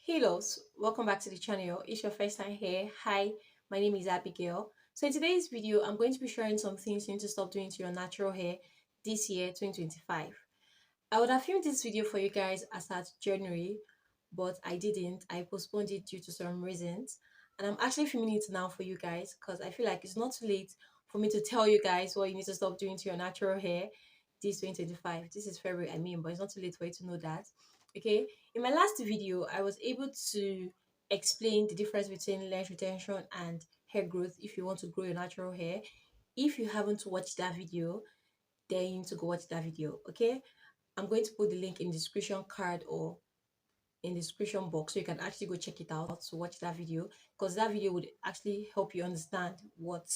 Hey loves, welcome back to the channel. It's your first time here. Hi, my name is Abigail. So in today's video, I'm going to be sharing some things you need to stop doing to your natural hair this year, 2025. I would have filmed this video for you guys as at January, but I didn't. I postponed it due to some reasons. And I'm actually filming it now for you guys because I feel like it's not too late for me to tell you guys what you need to stop doing to your natural hair this 2025. This is February, but it's not too late for you to know that. Okay, in my last video, I was able to explain the difference between length retention and hair growth if you want to grow your natural hair. If you haven't watched that video, then you need to go watch that video. Okay, I'm going to put the link in the description card or in the description box so you can actually go check it out to watch that video, because that video would actually help you understand what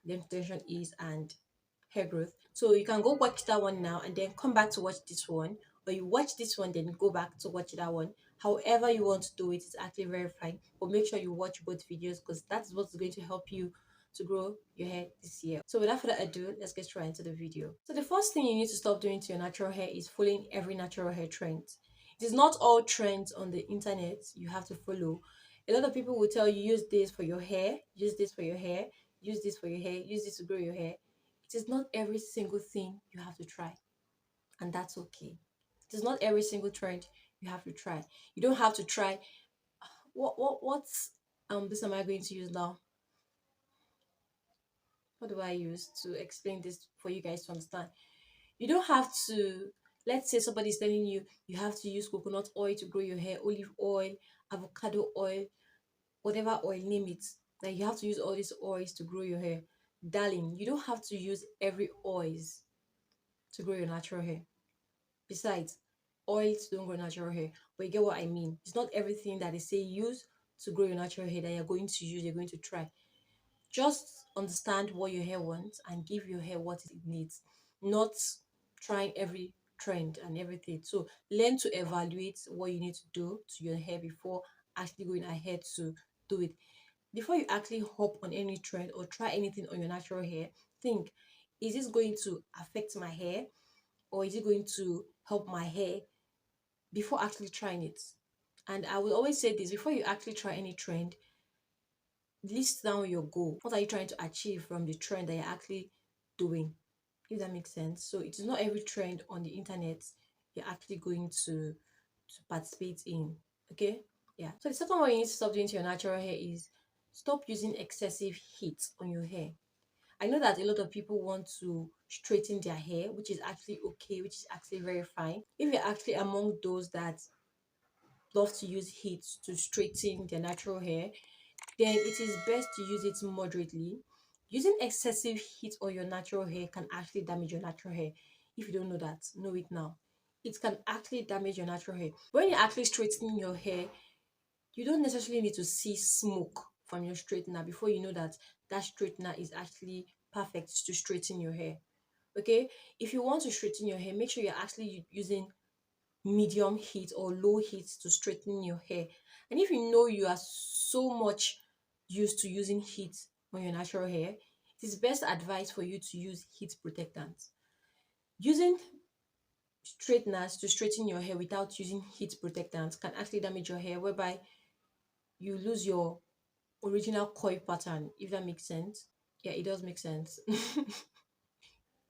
length retention is and hair growth. So you can go watch that one now and then come back to watch this one, or you watch this one then go back to watch that one. However you want to do it, it's actually very fine, but make sure you watch both videos because that's what's going to help you to grow your hair this year. So without further ado, let's get straight into the video. So the first thing you need to stop doing to your natural hair is following every natural hair trend. It is not all trends on the internet you have to follow. A lot of people will tell you use this for your hair, use this for your hair, use this for your hair, use this to grow your hair. It is not every single thing you have to try, and that's okay. It is not every single trend you have to try. You don't have to try what's this am I going to use now? What do I use to explain this for you guys to understand? You don't have to, let's say somebody's telling you you have to use coconut oil to grow your hair, olive oil, avocado oil, whatever oil, name it. Like you have to use all these oils to grow your hair. Darling, you don't have to use every oils to grow your natural hair. Besides, oils don't grow natural hair. But you get what I mean. It's not everything that they say use to grow your natural hair that you're going to use, you're going to try. Just understand what your hair wants and give your hair what it needs. Not trying every trend and everything. So learn to evaluate what you need to do to your hair before actually going ahead to do it. Before you actually hop on any trend or try anything on your natural hair, think, is this going to affect my hair or is it going to help my hair before actually trying it? And I will always say this, before you actually try any trend, list down your goal. What are you trying to achieve from the trend that you're actually doing? If that makes sense. So it is not every trend on the internet you're actually going to participate in. Okay? Yeah. So the second one you need to stop doing to your natural hair is stop using excessive heat on your hair. I know that a lot of people want to straighten their hair, which is actually okay, which is actually very fine. If you're actually among those that love to use heat to straighten their natural hair, then it is best to use it moderately. Using excessive heat on your natural hair can actually damage your natural hair. If you don't know that, know it now. It can actually damage your natural hair. When you're actually straightening your hair, you don't necessarily need to see smoke from your straightener before you know that that straightener is actually perfect to straighten your hair. Okay, if you want to straighten your hair, make sure you're actually using medium heat or low heat to straighten your hair. And if you know you are so much used to using heat on your natural hair, it is best advice for you to use heat protectants. Using straighteners to straighten your hair without using heat protectants can actually damage your hair, whereby you lose your original coil pattern, if that makes sense. Yeah, it does make sense.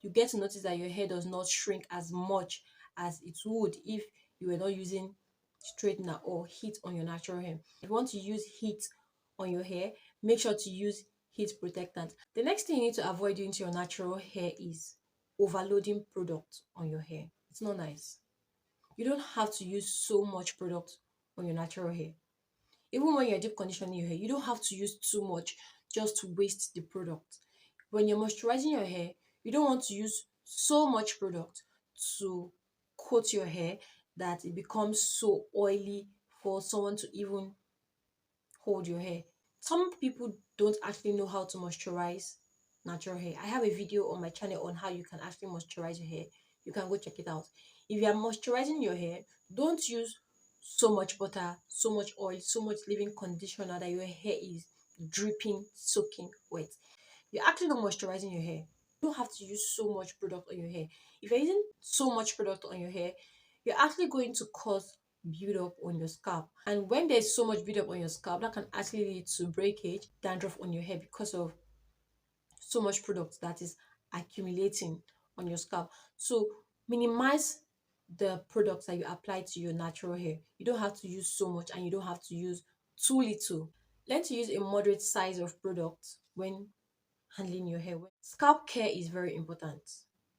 You get to notice that your hair does not shrink as much as it would if you were not using straightener or heat on your natural hair. If you want to use heat on your hair, make sure to use heat protectant. The next thing you need to avoid doing to your natural hair is overloading product on your hair. It's not nice. You don't have to use so much product on your natural hair. Even when you're deep conditioning your hair, you don't have to use too much just to waste the product. When you're moisturizing your hair, you don't want to use so much product to coat your hair that it becomes so oily for someone to even hold your hair. Some people don't actually know how to moisturize natural hair. I have a video on my channel on how you can actually moisturize your hair. You can go check it out. If you are moisturizing your hair, don't use so much butter, so much oil, so much leave-in conditioner that your hair is dripping, soaking wet. You're actually not moisturizing your hair. You don't have to use so much product on your hair. If you're using so much product on your hair, you're actually going to cause build up on your scalp. And when there's so much build up on your scalp, that can actually lead to breakage, dandruff on your hair because of so much product that is accumulating on your scalp. So minimize the products that you apply to your natural hair. You don't have to use so much and you don't have to use too little. Learn to use a moderate size of product when handling your hair. Scalp care is very important.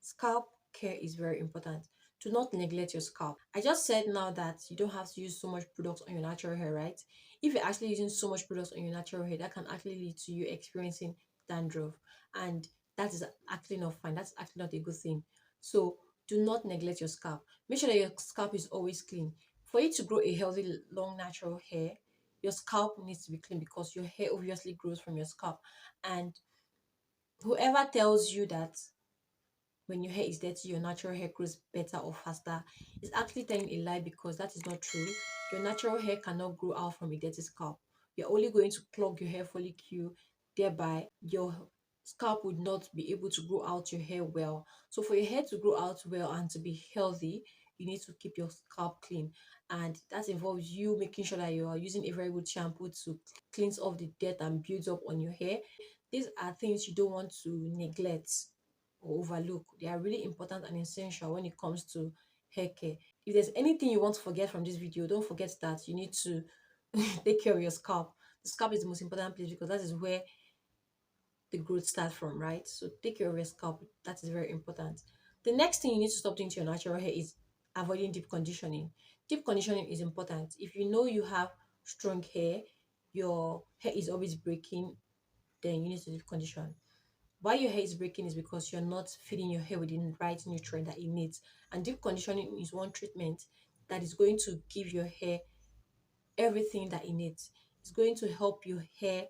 Scalp care is very important. Do not neglect your scalp. I just said now that you don't have to use so much products on your natural hair, right? If you're actually using so much products on your natural hair, that can actually lead to you experiencing dandruff. And that is actually not fine. That's actually not a good thing. So do not neglect your scalp. Make sure that your scalp is always clean. For you to grow a healthy, long, natural hair, your scalp needs to be clean because your hair obviously grows from your scalp. And whoever tells you that when your hair is dirty, your natural hair grows better or faster is actually telling a lie because that is not true. Your natural hair cannot grow out from a dirty scalp. You're only going to clog your hair follicle, thereby your scalp would not be able to grow out your hair well. So for your hair to grow out well and to be healthy, you need to keep your scalp clean. And that involves you making sure that you are using a very good shampoo to cleanse off the dirt and builds up on your hair. These are things you don't want to neglect or overlook. They are really important and essential when it comes to hair care. If there's anything you want to forget from this video, don't forget that you need to take care of your scalp. The scalp is the most important place because that is where the growth starts from, right? So take care of your scalp. That is very important. The next thing you need to stop doing to your natural hair is avoiding deep conditioning. Deep conditioning is important. If you know you have strong hair, your hair is always breaking, then you need to deep condition. Why your hair is breaking is because you're not feeding your hair with the right nutrient that it needs. And deep conditioning is one treatment that is going to give your hair everything that it needs. It's going to help your hair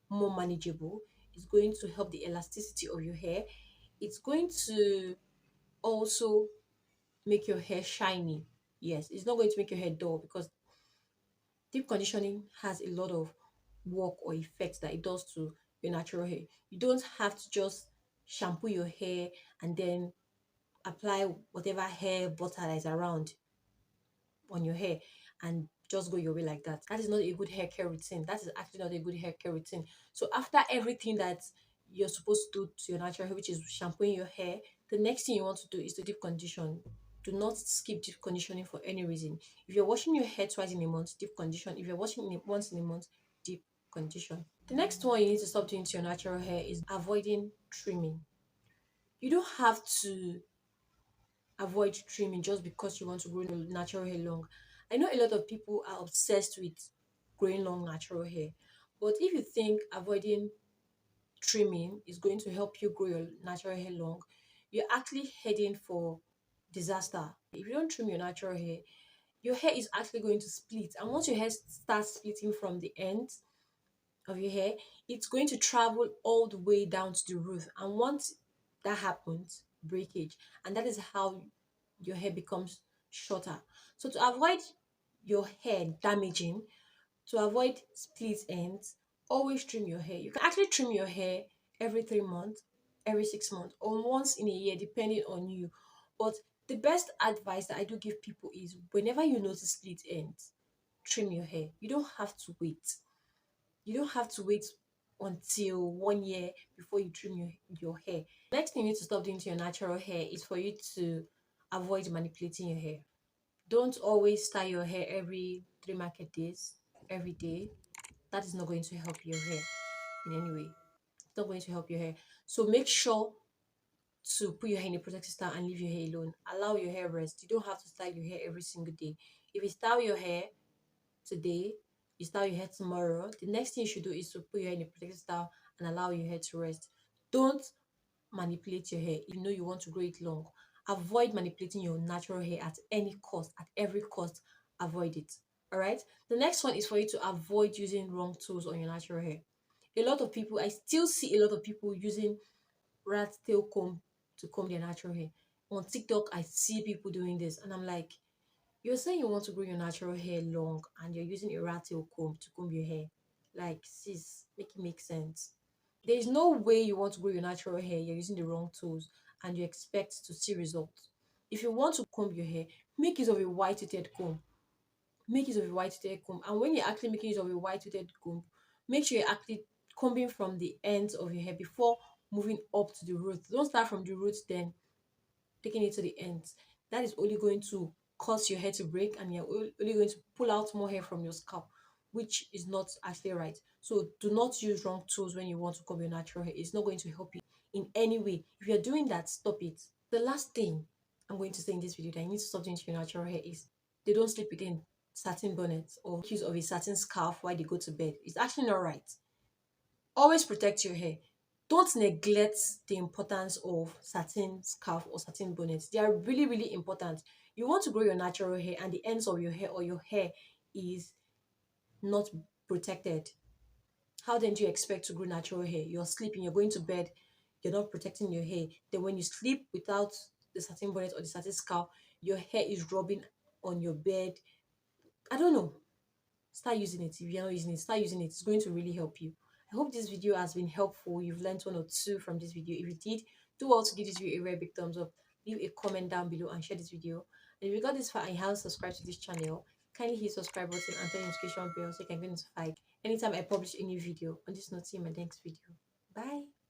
more manageable. It's going to help the elasticity of your hair. It's going to also make your hair shiny. Yes, it's not going to make your hair dull because deep conditioning has a lot of work or effects that it does to your natural hair. You don't have to just shampoo your hair and then apply whatever hair butter that is around on your hair and just go your way like that. That is not a good hair care routine. That is actually not a good hair care routine. So after everything that you're supposed to do to your natural hair, which is shampooing your hair, the next thing you want to do is to deep condition. Do not skip deep conditioning for any reason. If you're washing your hair twice in a month, deep condition. If you're washing it once in a month, deep condition. The next one you need to stop doing to your natural hair is avoiding trimming. You don't have to avoid trimming just because you want to grow your natural hair long. I know a lot of people are obsessed with growing long natural hair, but if you think avoiding trimming is going to help you grow your natural hair long, you're actually heading for disaster. If you don't trim your natural hair, your hair is actually going to split, and once your hair starts splitting from the end of your hair, it's going to travel all the way down to the root. And once that happens, breakage. And that is how your hair becomes shorter. So to avoid your hair damaging, to avoid split ends, always trim your hair. You can actually trim your hair every 3 months, every 6 months, or once in a year, depending on you. But the best advice that I do give people is whenever you notice split ends, trim your hair. You don't have to wait. You don't have to wait until 1 year before you trim your hair. Next thing you need to stop doing to your natural hair is for you to avoid manipulating your hair. Don't always style your hair every 3 market days, every day. That is not going to help your hair in any way. It's not going to help your hair. So make sure to put your hair in a protective style and leave your hair alone. Allow your hair rest. You don't have to style your hair every single day. If you style your hair today, you style your hair tomorrow, the next thing you should do is to put your hair in a protective style and allow your hair to rest. Don't manipulate your hair if you know you want to grow it long. Avoid manipulating your natural hair at any cost, at every cost. Avoid it. All right. The next one is for you to avoid using wrong tools on your natural hair. A lot of people, I still see a lot of people using rat tail comb to comb their natural hair. On TikTok, I see people doing this, and I'm like, you're saying you want to grow your natural hair long and you're using a rat tail comb to comb your hair. Like, sis, make it make sense. There is no way you want to grow your natural hair, you're using the wrong tools, and you expect to see results. If you want to comb your hair, make use of a white-tooth comb. make use of a white-tooth comb. And when you're actually making use of a white-tooth comb, make sure you're actually combing from the ends of your hair before moving up to the roots. Don't start from the roots, then taking it to the ends. That is only going to cause your hair to break, and you're only going to pull out more hair from your scalp, which is not actually right. So do not use wrong tools when you want to comb your natural hair. It's not going to help you in any way. If you're doing that, stop it. The last thing I'm going to say in this video that you need to stop doing to your natural hair is they don't sleep within satin bonnets or use of a satin scarf while they go to bed. It's actually not right. Always protect your hair. Don't neglect the importance of satin scarf or satin bonnets. They are really, really important. You want to grow your natural hair and the ends of your hair or your hair is not protected. How then do you expect to grow natural hair? You're sleeping, you're going to bed, you're not protecting your hair. Then when you sleep without the satin bonnet or the satin scarf, your hair is rubbing on your bed. I don't know. Start using it. If you're not using it, start using it. It's going to really help you. I hope this video has been helpful. You've learned one or two from this video. If you did, do well to give this video a very big thumbs up. Leave a comment down below and share this video. And if you got this far and you haven't subscribed to this channel, kindly hit subscribe button and turn the notification bell so you can get notified anytime I publish a new video. On this note, see you in my next video. Bye.